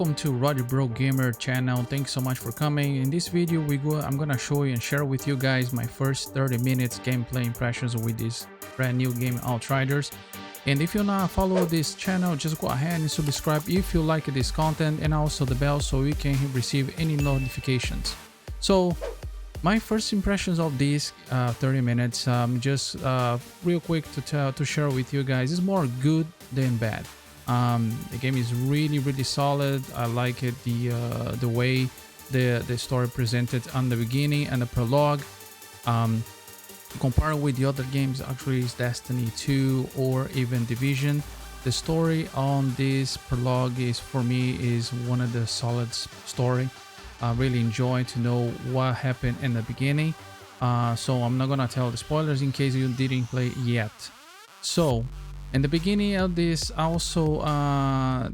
Welcome to Roddy Bro Gamer channel. Thanks so much for coming. In this video I'm gonna show you and share with you guys my first 30 minutes gameplay impressions with this brand new game Outriders. And if you not follow this channel, just go ahead and subscribe if you like this content, and also the bell so you can receive any notifications. So my first impressions of these 30 minutes, just real quick to share with you guys, is more good than bad. The game is really solid. I like it, the way the story presented on the beginning and the prologue. Compared with the other games, actually is Destiny 2 or even Division, the story on this prologue is, for me, is one of the solid story. I really enjoy to know what happened in the beginning. So I'm not gonna tell the spoilers in case you didn't play yet. So in the beginning of this, also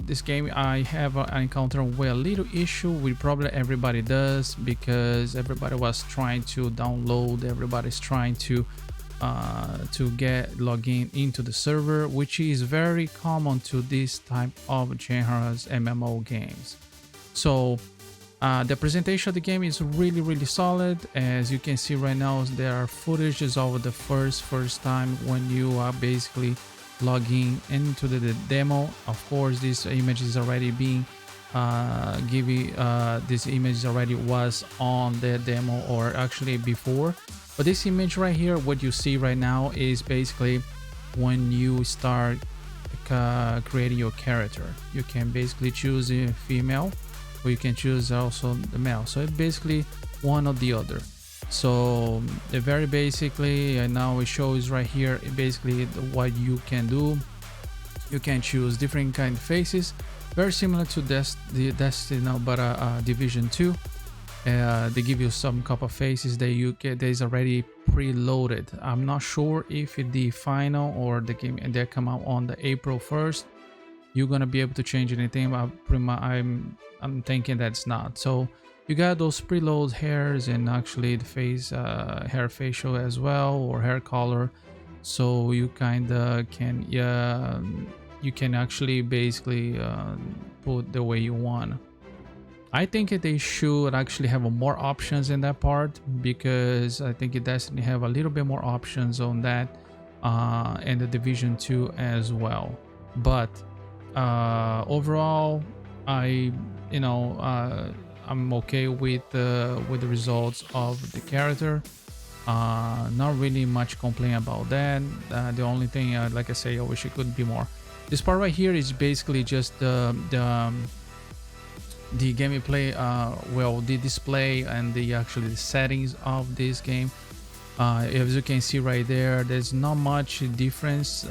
this game, I have an encounter with a little issue with probably everybody does, because everybody was trying to download, everybody's trying to get login into the server, which is very common to this type of genres MMO games. So the presentation of the game is really solid. As you can see right now, there are footages of the first time when you are basically logging into the demo. Of course, this image is already being given. This image already was on the demo, or actually before. But this image right here, what you see right now, is basically when you start creating your character. You can basically choose a female, or you can choose also the male. So it's basically one or the other. So very basically, and now it shows right here basically what you can do. You can choose different kind of faces, very similar to the Destiny now, but Division 2. They give you some couple of faces that you get that is already preloaded. I'm not sure if the final or the game and that come out on the April 1st, you're gonna be able to change anything. I'm thinking that's not. So you got those preload hairs, and actually the face hair facial as well, or hair color. So you kind of can, you can actually basically put the way you want. I think they should actually have more options in that part, because I think it definitely have a little bit more options on that, and the Division 2 as well. But overall, I'm okay with the results of the character. Not really much complaint about that. The only thing, like I say, I wish it could be more. This part right here is basically just the gameplay, well, the display and the settings of this game. As you can see right there, there's not much difference.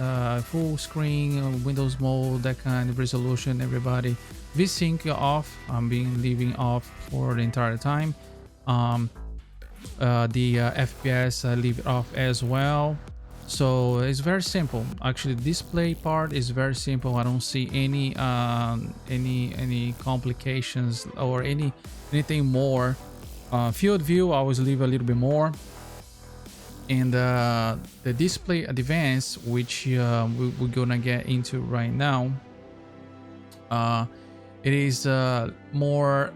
Full screen, Windows mode, that kind of resolution, everybody. VSync off. I'm leaving off for the entire time. The FPS, I leave it off as well. So it's very simple. Actually, display part is very simple. I don't see any complications or anything more. Field view, I always leave a little bit more. And the display advanced, which we're gonna get into right now, it is more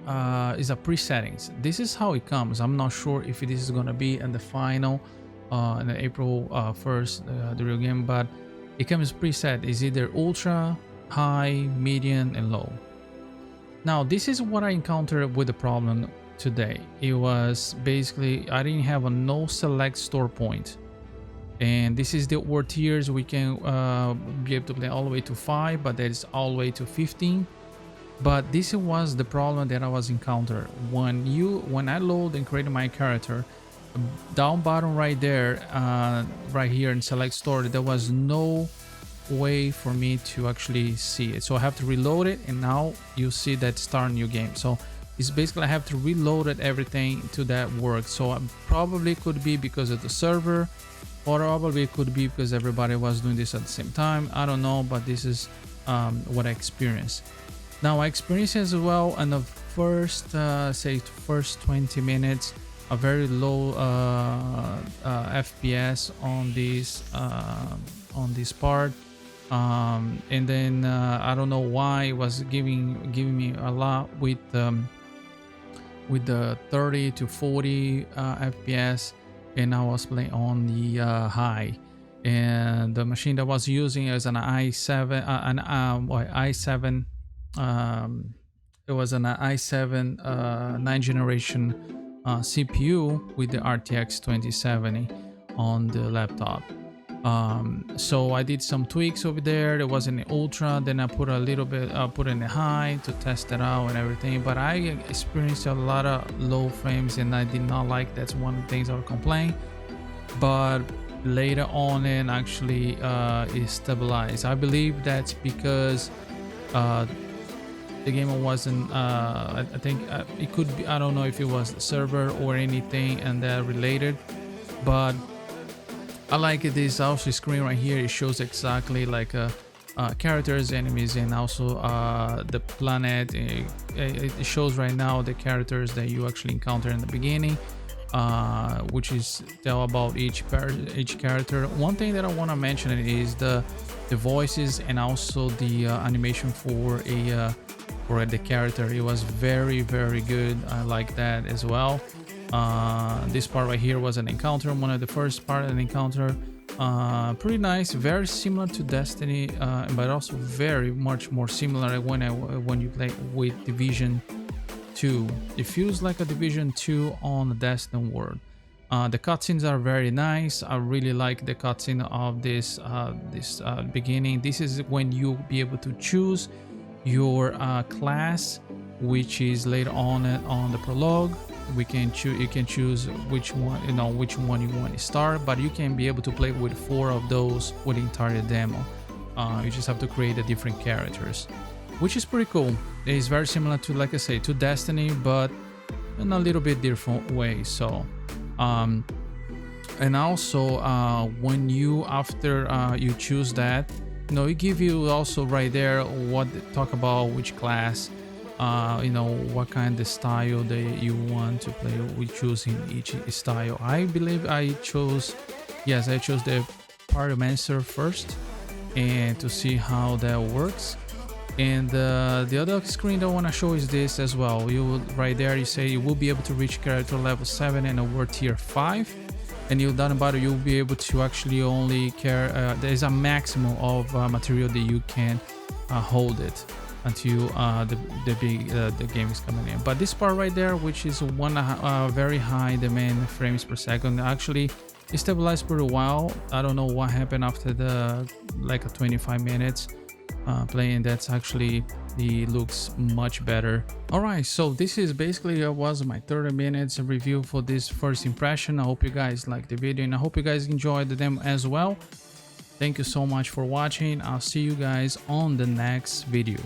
is a presettings. This is how it comes. I'm not sure if this is gonna be in the final in the April 1st, the real game, but it comes preset. Is either ultra, high, medium, and low. Now this is what I encountered with the problem today. It was basically I didn't have a no select store point, and this is the word tiers. We can be able to play all the way to 5, but that is all the way to 15. But this was the problem that I was encountered when I load and create my character. Down bottom right there, right here in select store, there was no way for me to actually see it. So I have to reload it, and now you see that start new game. So it's basically I have to reload it, everything to that work. So probably could be because of the server, or probably could be because everybody was doing this at the same time. I don't know, but this is what I experienced. Now I experienced as well in the first first 20 minutes a very low FPS on this part. And then I don't know why it was giving me a lot with the 30 to 40 FPS, and I was playing on the high. And the machine that I was using is an i7, i7. It was an i7 9th generation CPU with the RTX 2070 on the laptop. So I did some tweaks over there. There was an ultra, then I put a little bit, put in a high to test it out and everything. But I experienced a lot of low frames, and I did not like. That's one of the things I would complain. But later on, and actually, it stabilized. I believe that's because the game wasn't. I think it could be. I don't know if it was the server or anything and that related, but I like this also screen right here. It shows exactly like characters, enemies, and also the planet. It shows right now the characters that you actually encounter in the beginning, which is tell about each character. One thing that I want to mention is the voices and also the animation for the character. It was very good. I like that as well. This part right here was an encounter, one of the first part of an encounter. Pretty nice, very similar to Destiny, but also very much more similar when you play with Division 2. It feels like a Division 2 on the Destiny world. The cutscenes are very nice. I really like the cutscene of this beginning. This is when you'll be able to choose your class, which is later on the prologue. You can choose which one you want to start, but you can be able to play with 4 of those with the entire demo. You just have to create the different characters, which is pretty cool. It's very similar to, like I say, to Destiny, but in a little bit different way. So and also when you after you choose that, it give you also right there talk about which class, what kind of style that you want to play. We choose in each style. I believe I chose the Pyromancer first, and to see how that works. And the other screen that I want to show is this as well. Right there you say you will be able to reach character level 7 and award tier 5, and you've done about it. You'll be able to actually only there's a maximum of material that you can hold it until the game is coming in. But this part right there, which is one very high demand frames per second, actually it stabilized pretty well. I don't know what happened after the 25 minutes playing. That's actually looks much better. All right, so this is basically was my 30 minutes review for this first impression. I hope you guys liked the video, and I hope you guys enjoyed them as well. Thank you so much for watching. I'll see you guys on the next video.